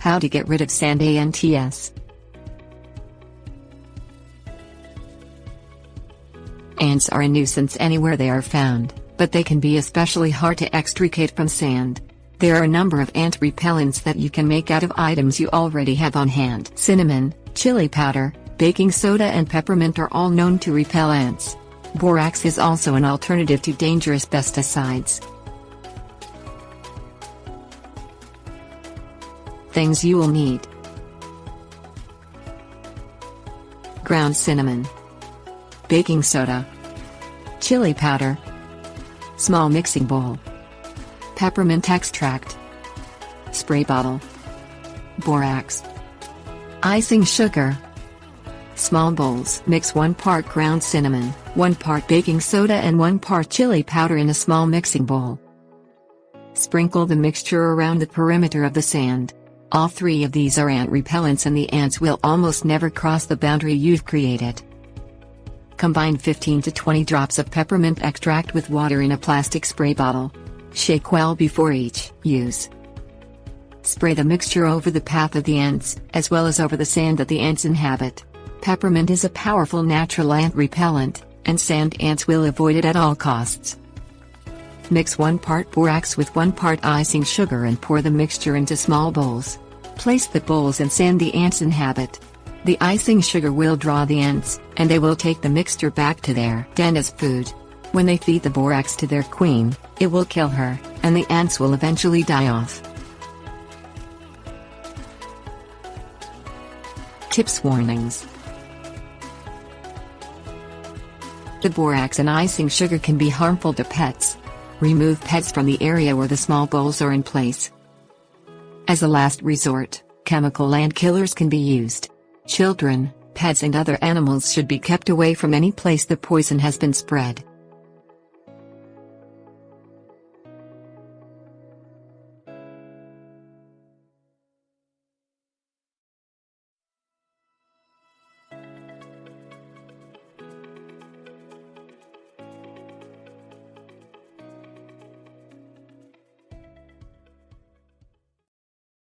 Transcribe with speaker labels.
Speaker 1: How to get rid of sand ants. Ants are a nuisance anywhere they are found, but they can be especially hard to extricate from sand. There are a number of ant repellents that you can make out of items you already have on hand. Cinnamon, chili powder, baking soda and peppermint are all known to repel ants. Borax is also an alternative to dangerous pesticides. Things you will need: ground cinnamon, baking soda, chili powder, small mixing bowl, peppermint extract, spray bottle, borax, icing sugar. Small bowls. Mix 1 part ground cinnamon, 1 part baking soda and 1 part chili powder in a small mixing bowl. Sprinkle the mixture around the perimeter of the sand. All 3 of these are ant repellents and the ants will almost never cross the boundary you've created. Combine 15 to 20 drops of peppermint extract with water in a plastic spray bottle. Shake well before each use. Spray the mixture over the path of the ants, as well as over the sand that the ants inhabit. Peppermint is a powerful natural ant repellent, and sand ants will avoid it at all costs. Mix 1 part borax with 1 part icing sugar and pour the mixture into small bowls. Place the bowls in sand the ants inhabit. The icing sugar will draw the ants, and they will take the mixture back to their den as food. When they feed the borax to their queen, it will kill her, and the ants will eventually die off. Tips warnings. The borax and icing sugar can be harmful to pets. Remove pets from the area where the small bowls are in place. As a last resort, chemical ant killers can be used. Children, pets and other animals should be kept away from any place the poison has been spread.